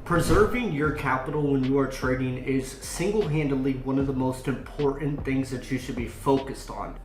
Preserving your capital when you are trading is single-handedly one of the most important things that you should be focused on.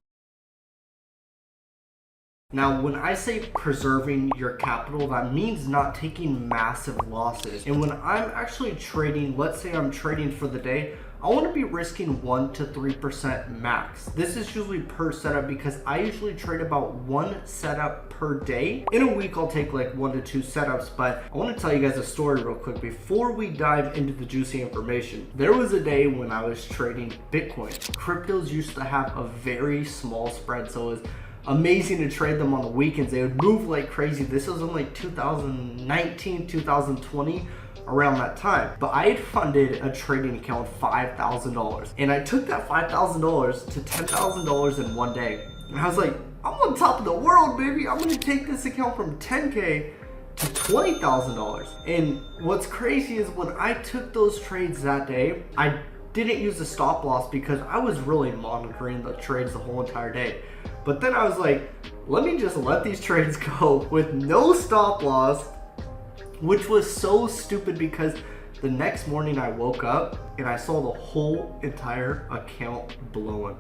Now, when I say preserving your capital, that means not taking massive losses. And when I'm actually trading, let's say I'm trading for the day, I want to be risking 1 to 3% max. This is usually per setup because I usually trade about 1 setup per day. In a week, I'll take like 1 to 2 setups, but I want to tell you guys a story real quick before we dive into the juicy information. There was a day when I was trading Bitcoin. Cryptos used to have a very small spread, so it was amazing to trade them on the weekends. They would move like crazy. This was in like 2019, 2020. Around that time. But I had funded a trading account with $5,000, and I took that $5,000 to $10,000 in one day. And I was like, I'm on top of the world, baby. I'm gonna take this account from $10K to $20,000. And what's crazy is when I took those trades that day, I didn't use a stop loss because I was really monitoring the trades the whole entire day. But then I was like, let me just let these trades go with no stop loss, which was so stupid because the next morning I woke up and I saw the whole entire account blowing.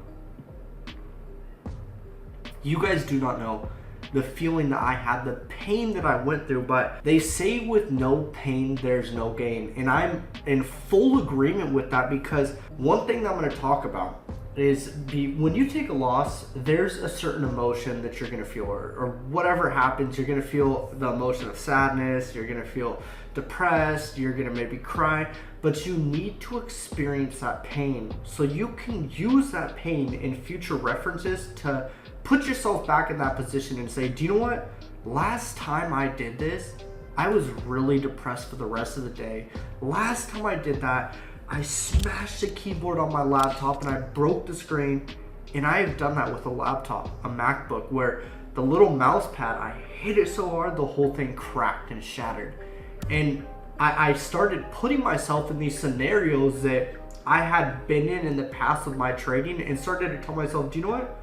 You guys do not know the feeling that I had, the pain that I went through, but they say with no pain, there's no gain. And I'm in full agreement with that because one thing that I'm gonna talk about is when you take a loss, there's a certain emotion that you're gonna feel, or whatever happens, you're gonna feel the emotion of sadness, you're gonna feel depressed, you're gonna maybe cry, but you need to experience that pain so you can use that pain in future references to put yourself back in that position and say, do you know what? Last time I did this, I was really depressed for the rest of the day. Last time I did that, I smashed the keyboard on my laptop and I broke the screen. And I have done that with a laptop, a MacBook, where the little mouse pad, I hit it so hard the whole thing cracked and shattered. And I started putting myself in these scenarios that I had been in the past of my trading and started to tell myself, do you know what?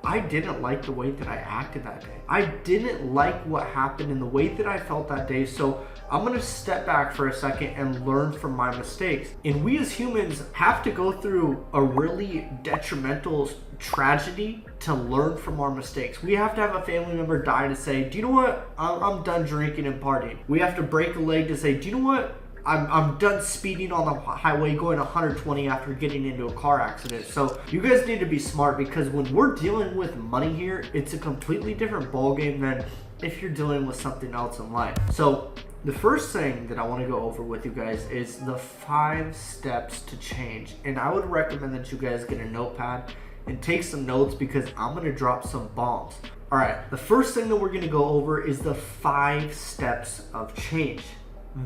I didn't like the way that I acted that day. I didn't like what happened in the way that I felt that day. So I'm gonna step back for a second and learn from my mistakes. And we as humans have to go through a really detrimental tragedy to learn from our mistakes. We have to have a family member die to say, do you know what? I'm done drinking and partying. We have to break a leg to say, do you know what? I'm done speeding on the highway going 120 after getting into a car accident. So you guys need to be smart because when we're dealing with money here, it's a completely different ballgame than if you're dealing with something else in life. So the first thing that I want to go over with you guys is the 5 steps to change. And I would recommend that you guys get a notepad and take some notes because I'm going to drop some bombs. All right, the first thing that we're going to go over is the 5 steps of change.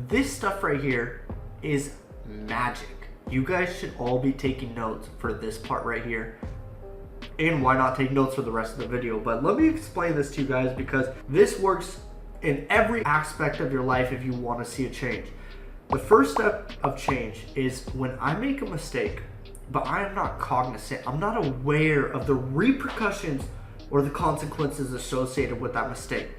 This stuff right here is magic. You guys should all be taking notes for this part right here. And why not take notes for the rest of the video? But let me explain this to you guys because this works in every aspect of your life if you want to see a change. The first step of change is when I make a mistake, but I am not cognizant, I'm not aware of the repercussions or the consequences associated with that mistake.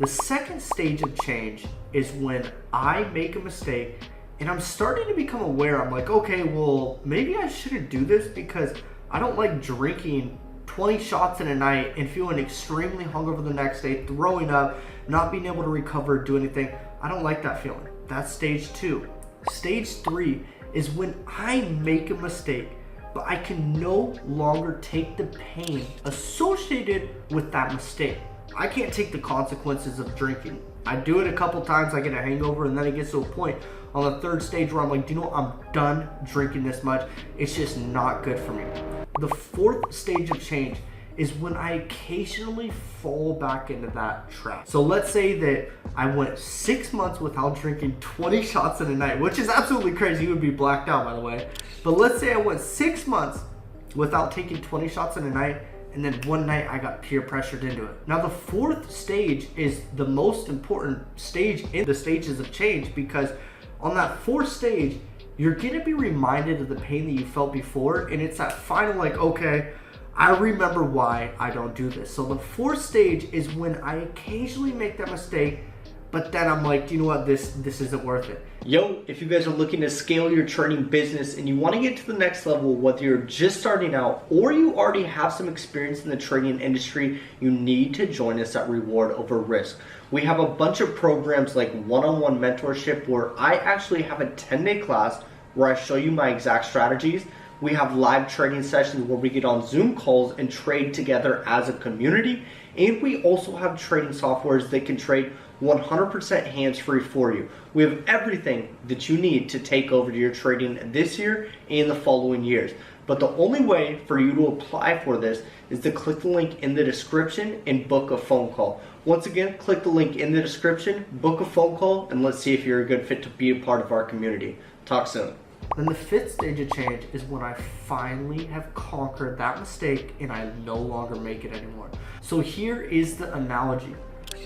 The second stage of change is when I make a mistake and I'm starting to become aware. I'm like, okay, well, maybe I shouldn't do this because I don't like drinking 20 shots in a night and feeling extremely hungover the next day, throwing up, not being able to recover, do anything. I don't like that feeling. That's stage 2. Stage 3 is when I make a mistake, but I can no longer take the pain associated with that mistake. I can't take the consequences of drinking. I do it a couple times, I get a hangover, and then it gets to a point on the 3rd stage where I'm like, do you know what? I'm done drinking this much. It's just not good for me. The 4th stage of change is when I occasionally fall back into that trap. So let's say that I went 6 months without drinking 20 shots in a night, which is absolutely crazy. You would be blacked out, by the way. But let's say I went 6 months without taking 20 shots in a night, and then one night I got peer pressured into it. Now the 4th stage is the most important stage in the stages of change because on that 4th stage, you're gonna be reminded of the pain that you felt before, and it's that final like, okay, I remember why I don't do this. So the 4th stage is when I occasionally make that mistake, but then I'm like, you know what, this isn't worth it. Yo, if you guys are looking to scale your trading business and you want to get to the next level, whether you're just starting out or you already have some experience in the trading industry, you need to join us at Reward Over Risk. We have a bunch of programs like one-on-one mentorship where I actually have a 10-day class where I show you my exact strategies. We have live trading sessions where we get on Zoom calls and trade together as a community. And we also have trading softwares that can trade 100% hands-free for you. We have everything that you need to take over to your trading this year and the following years. But the only way for you to apply for this is to click the link in the description and book a phone call. Once again, click the link in the description, book a phone call, and let's see if you're a good fit to be a part of our community. Talk soon. Then the fifth stage of change is when I finally have conquered that mistake and I no longer make it anymore. So here is the analogy.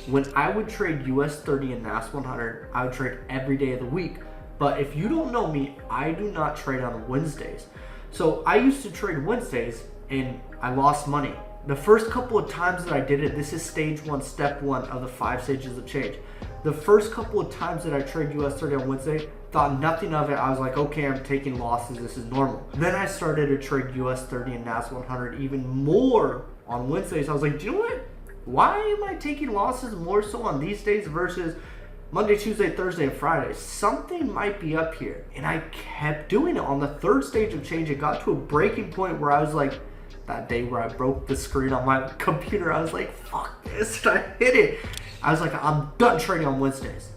When I would trade US 30 and NAS 100, I would trade every day of the week. But if you don't know me, I do not trade on Wednesdays. So I used to trade Wednesdays and I lost money. The first couple of times that I did it, this is stage one, step one of the 5 stages of change. The first couple of times that I trade US 30 on Wednesday, thought nothing of it. I was like, okay, I'm taking losses, this is normal. Then I started to trade US 30 and NAS 100 even more on Wednesdays. I was like, do you know what? Why am I taking losses more so on these days versus Monday, Tuesday, Thursday, and Friday? Something might be up here. And I kept doing it. On the third stage of change, it got to a breaking point where I was like, that day where I broke the screen on my computer, I was like, fuck this, and I hit it. I was like, I'm done trading on Wednesdays.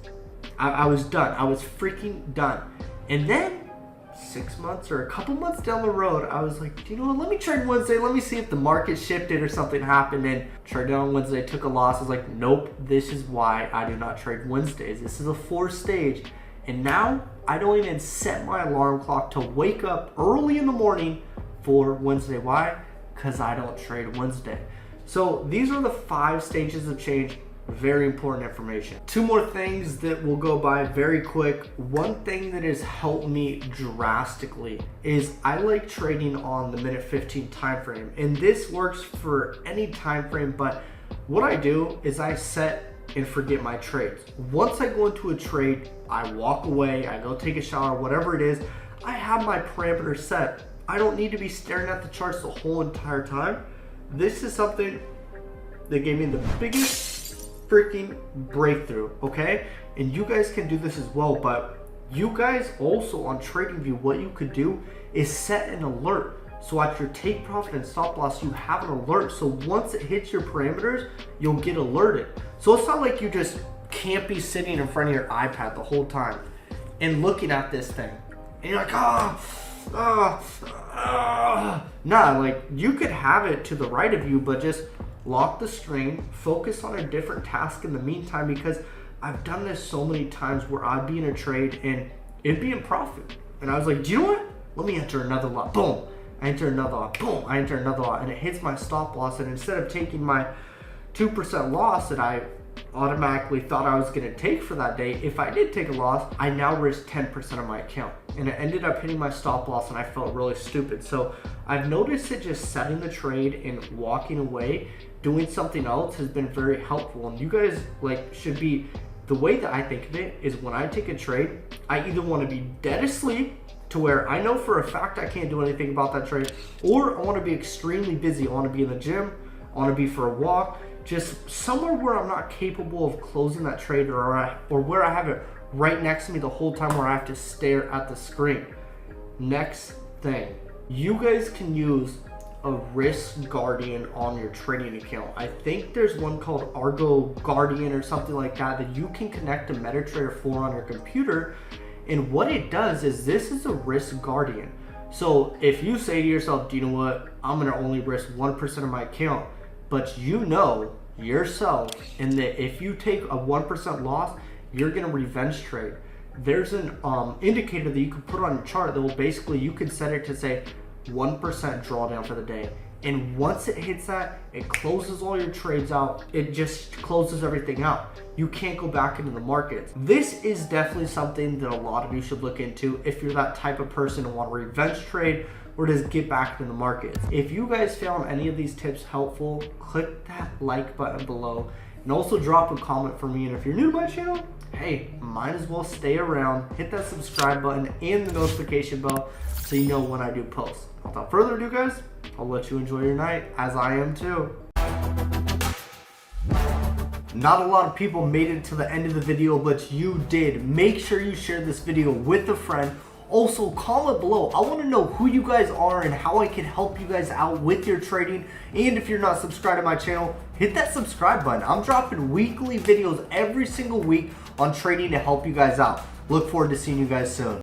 I was done. I was freaking done. And then 6 months or a couple months down the road, I was like, you know what, let me trade Wednesday. Let me see if the market shifted or something happened. And traded on Wednesday, took a loss. I was like, nope, this is why I do not trade Wednesdays. This is a 4th stage. And now I don't even set my alarm clock to wake up early in the morning for Wednesday. Why? Because I don't trade Wednesday. So these are the 5 stages of change. Very important information. 2 more things that will go by very quick. One thing that has helped me drastically is I like trading on the minute 15 time frame, and this works for any time frame, but what I do is I set and forget my trades. Once I go into a trade, I walk away, I go take a shower, whatever it is, I have my parameters set. I don't need to be staring at the charts the whole entire time. This is something that gave me the biggest freaking breakthrough, okay? And you guys can do this as well, but you guys also on TradingView, what you could do is set an alert. So at your take profit and stop loss, you have an alert. So once it hits your parameters, you'll get alerted. So it's not like you just can't be sitting in front of your iPad the whole time and looking at this thing. And you're like, nah, like you could have it to the right of you, but just lock the screen, focus on a different task in the meantime, because I've done this so many times where I'd be in a trade and it'd be in profit. And I was like, do you know what? Let me enter another lot. Boom. I enter another lot. Boom. I enter another lot. And it hits my stop loss. And instead of taking my 2% loss that I automatically thought I was going to take for that day, if I did take a loss, I now risked 10% of my account. And it ended up hitting my stop loss and I felt really stupid. So I've noticed that just setting the trade and walking away, doing something else has been very helpful. And you guys should be, the way that I think of it is when I take a trade, I either want to be dead asleep to where I know for a fact I can't do anything about that trade, or I want to be extremely busy. I want to be in the gym, I want to be for a walk, just somewhere where I'm not capable of closing that trade, or where I have it right next to me the whole time where I have to stare at the screen. Next thing, you guys can use a risk guardian on your trading account. I think there's one called Argo Guardian or something like that that you can connect to MetaTrader 4 on your computer. And what it does is this is a risk guardian. So if you say to yourself, do you know what, I'm gonna only risk 1% of my account, but you know yourself, and that if you take a 1% loss, you're gonna revenge trade. There's an indicator that you can put on your chart that will basically, you can set it to say 1% drawdown for the day. And once it hits that, it closes all your trades out. It just closes everything out. You can't go back into the markets. This is definitely something that a lot of you should look into if you're that type of person and want to revenge trade or just get back into the markets. If you guys found any of these tips helpful, click that like button below And also drop a comment for me. And if you're new to my channel, hey, might as well stay around, hit that subscribe button and the notification bell so you know when I do post. Without further ado, guys, I'll let you enjoy your night, as I am too. Not a lot of people made it to the end of the video, but you did. Make sure you share this video with a friend. Also, comment below. I want to know who you guys are and how I can help you guys out with your trading. And if you're not subscribed to my channel, hit that subscribe button. I'm dropping weekly videos every single week on trading to help you guys out. Look forward to seeing you guys soon.